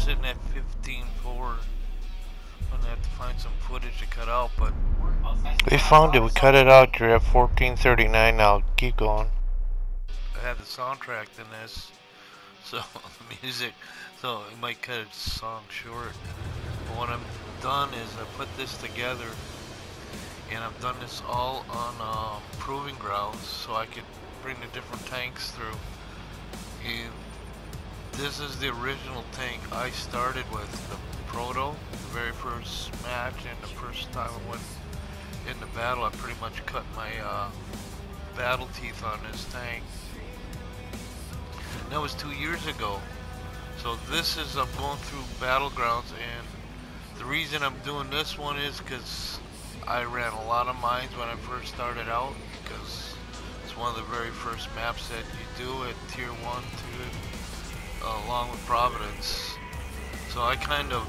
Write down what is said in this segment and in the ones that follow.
sitting at 15.4. I'm gonna have to find some footage to cut out, but We found it. We cut it out. You're at 14:39 now. Keep going. I had the soundtrack in this, so the music, so it might cut its song short. But what I've done is I put this together, and I've done this all on proving grounds, so I could bring the different tanks through. And this is the original tank I started with, the Proto, the very first match, and the first time I went into battle. I pretty much cut my battle teeth on this tank. That was 2 years ago. So this is, I'm going through battlegrounds, and the reason I'm doing this one is because I ran a lot of mines when I first started out, because it's one of the very first maps that you do at Tier 1, 2, along with Providence. So I kind of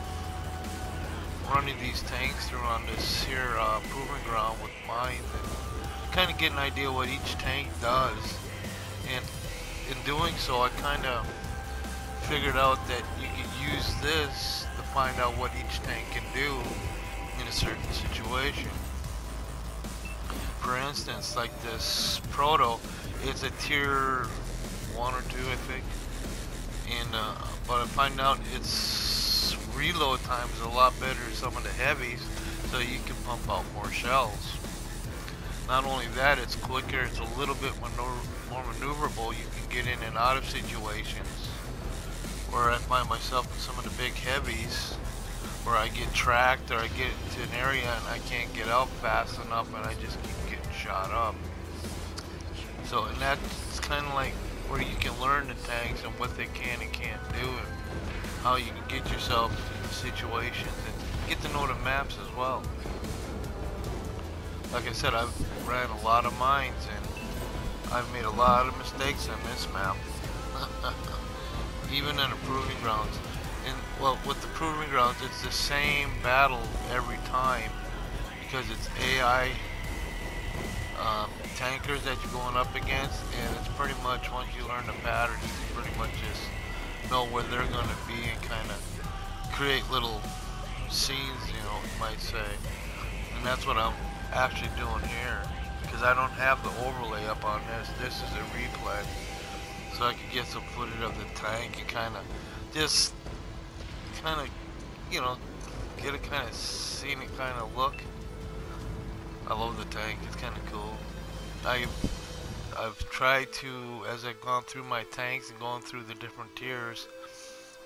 running these tanks through on this here proving ground with mines, and kind of get an idea what each tank does. And in doing so, I kind of figured out that you could use this to find out what each tank can do in a certain situation. For instance, like this Proto, it's a tier 1 or 2, I think. And but I find out its reload time is a lot better than some of the heavies, so you can pump out more shells. Not only that, it's quicker, it's a little bit more maneuverable. You can get in and out of situations where I find myself in some of the big heavies where I get tracked, or I get into an area and I can't get out fast enough, and I just keep getting shot up. So, and that's kind of like where you can learn the tanks and what they can and can't do, and how you can get yourself in situations and get to know the maps as well. Like I said, I've ran a lot of mines, and I've made a lot of mistakes on this map. Even in the proving grounds. And well, with the proving grounds, it's the same battle every time, because it's AI tankers that you're going up against, and it's pretty much, once you learn the patterns, you pretty much just know where they're going to be and kind of create little scenes, you know, you might say. And that's what I'm actually doing here, because I don't have the overlay up on this. This is a replay, so I could get some footage of the tank and kind of just you know, get a kind of scenic kind of look. I love the tank, it's kind of cool. I've tried to, as I've gone through my tanks and going through the different tiers,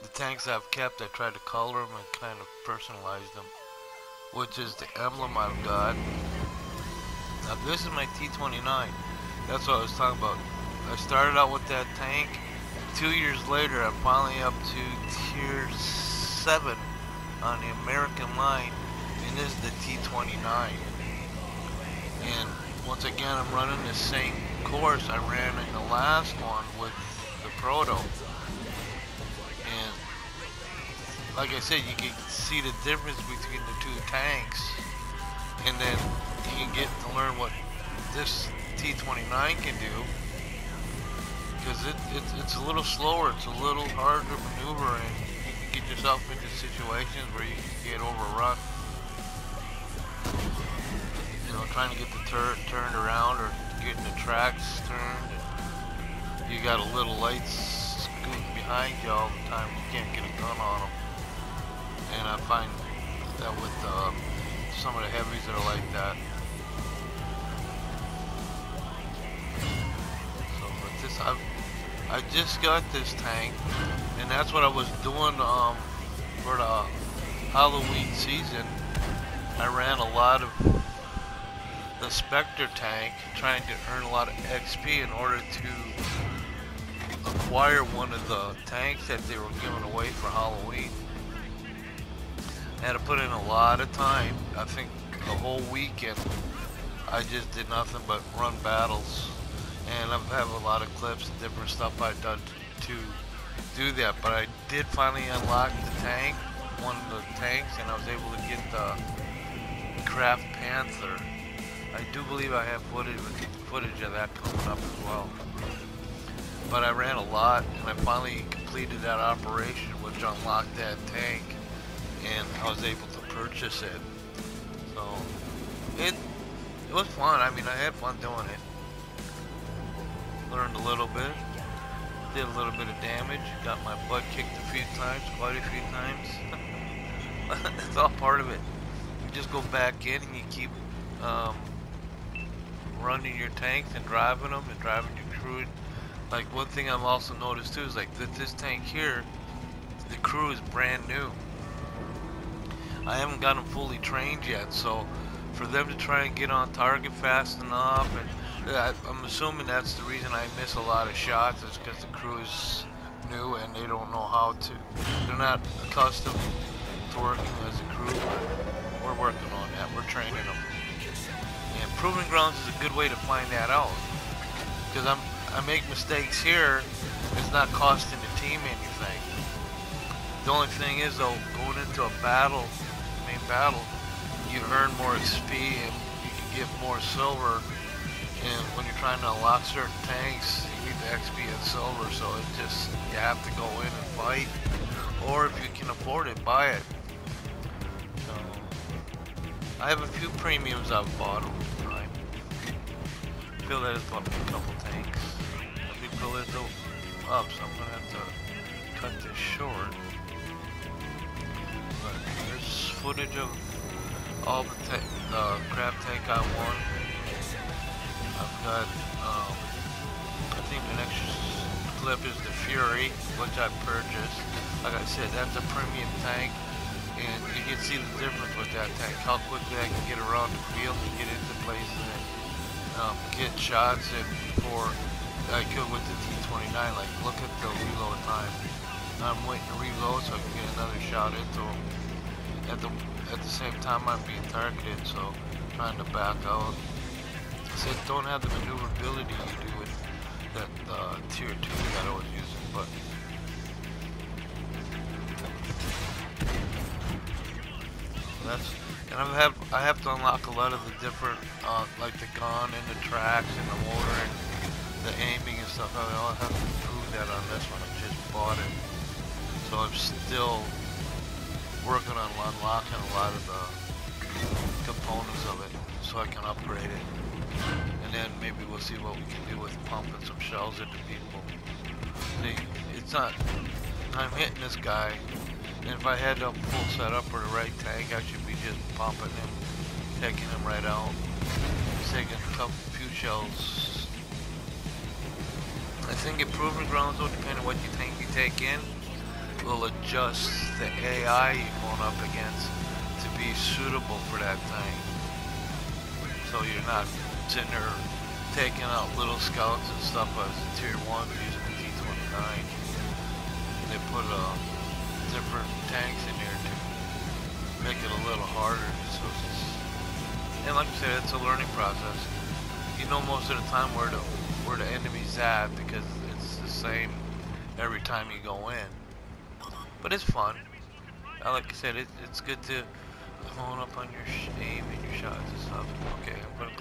the tanks I've kept, I tried to color them and kind of personalize them, which is the emblem I've got. Now this is my T-29. That's what I was talking about. I started out with that tank. 2 years later, I'm finally up to tier 7 on the American line, and this is the T-29. And once again, I'm running the same course I ran in the last one with the Proto. And like I said, you can see the difference between the two tanks, and then you can get to learn what this T-29 can do, because it's a little slower, it's a little harder to maneuver, and you can get yourself into situations where you can get overrun. You know, trying to get the turret turned around, or getting the tracks turned, and you got a little lights scooting behind you all the time. You can't get a gun on them. And I find that with some of the heavies that are like that. So, but this, I just got this tank, and that's what I was doing for the Halloween season. I ran a lot of the Spectre tank, trying to earn a lot of XP in order to acquire one of the tanks that they were giving away for Halloween. I had to put in a lot of time. I think the whole weekend I just did nothing but run battles, and I have a lot of clips and different stuff I've done to do that. But I did finally unlock the tank, one of the tanks, and I was able to get the Craft Panther. I do believe I have footage of that coming up as well. but I ran a lot, and I finally completed that operation, which unlocked that tank, and I was able to purchase it. So it was fun. I mean, I had fun doing it. Learned a little bit, did a little bit of damage, got my butt kicked a few times, quite a few times. It's all part of it. You just go back in and you keep running your tanks and driving them and driving your crew. Like, one thing I've also noticed too is like that this tank here, the crew is brand new. I haven't got them fully trained yet, so for them to try and get on target fast enough, and I'm assuming that's the reason I miss a lot of shots, is because the crew is new and they don't know how to, they're not accustomed to working as a crew. We're working on that, we're training them. And Proving Grounds is a good way to find that out, because I make mistakes here, it's not costing the team anything. The only thing is though, going into a battle, main battle, you earn more XP and you can get more silver, and when you're trying to unlock certain tanks, you need the XP and silver, so it just, you have to go in and fight, or if you can afford it, buy it. So, I have a few premiums I've bought over time. Phil has bought me a couple tanks. Let me pull it up, so I'm gonna have to cut this short. But there's footage of all the crab tank I won. I've got, I think the next clip is the Fury, which I purchased. Like I said, that's a premium tank, and you can see the difference with that tank, how quickly I can get around the field and get into places and get shots in before I could with the T-29. Like, look at the reload time. I'm waiting to reload so I can get another shot into them. At the same time I'm being targeted, so trying to back out. So don't have the maneuverability you do with that tier 2 that I was using, but that's, and I have to unlock a lot of the different like the gun and the tracks and the motor and the aiming and stuff. I'll have to improve that on this one. I just bought it, so I'm still working on unlocking a lot of the components of it so I can upgrade it, and then maybe we'll see what we can do with pumping some shells into people. See, it's not, I'm hitting this guy, and if I had the full setup for the right tank, I should be just pumping him, taking him right out, taking a few shells. I think in Proving Grounds, though, depending on what you tank you take in, will adjust the AI you're going up against to be suitable for that tank. So you're not sitting there taking out little scouts and stuff as tier 1 using the T-29. They put different tanks in there to make it a little harder. So and like I said, it's a learning process. You know most of the time where the enemy's at, because it's the same every time you go in. But it's fun. Like I said, it's good to hone up on your aim and your shots and stuff. Okay, I'm gonna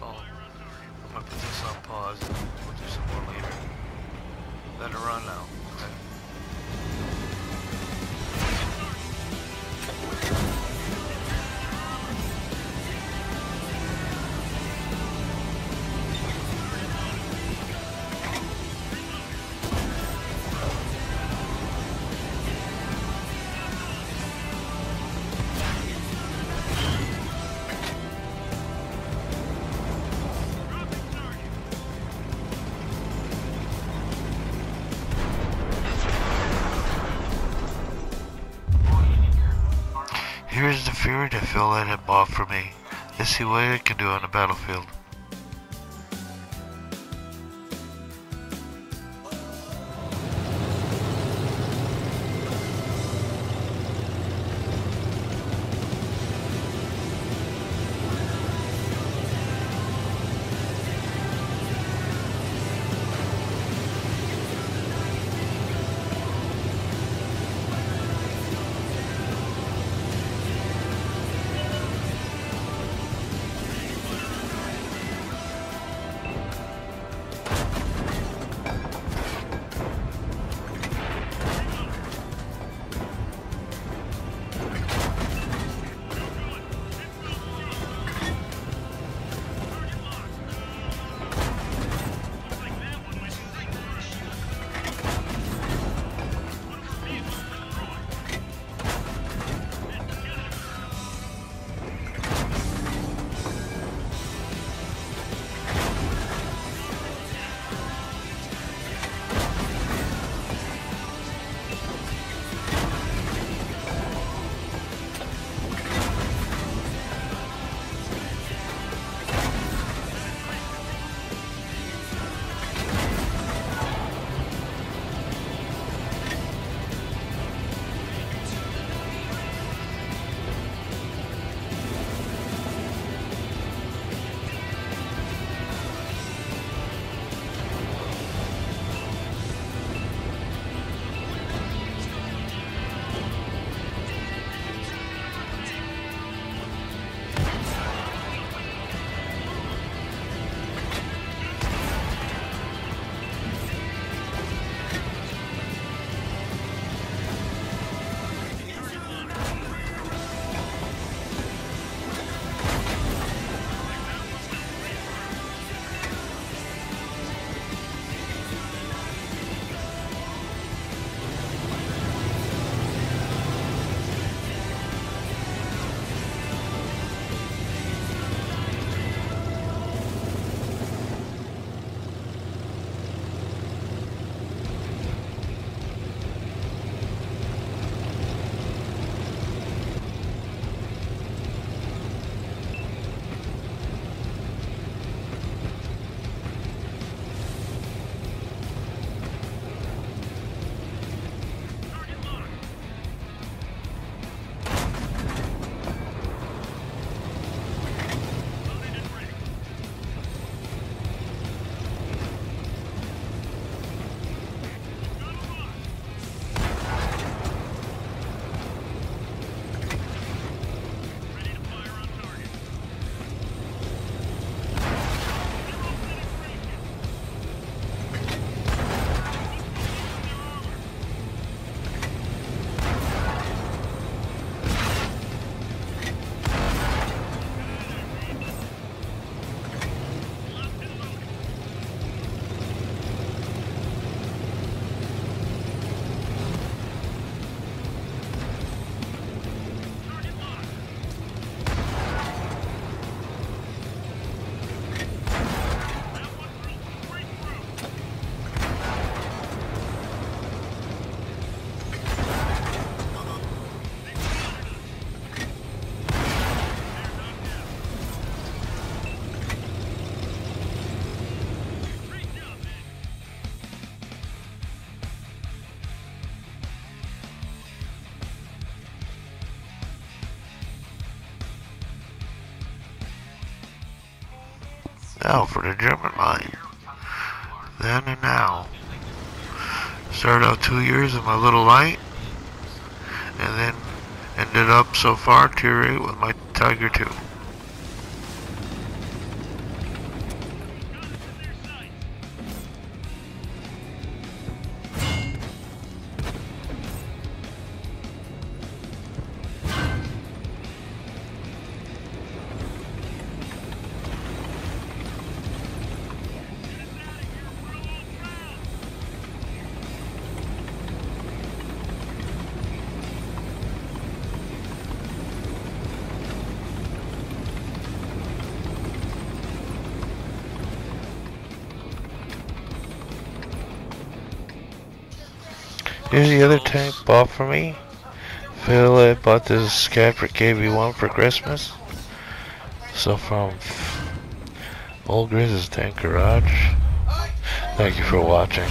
put this on pause and we'll do some more later. Let it run now. Okay. Here's the Fury that Phil let him bought for me. Let's see what it can do on the battlefield. Now for the German line. Then and now. Started out 2 years in my little light, and then ended up so far tier 8 with my Tiger 2. Here's the other tank bought for me. Phil bought this Scat for KB1 for Christmas. So from OelGrez's Tank Garage, thank you for watching.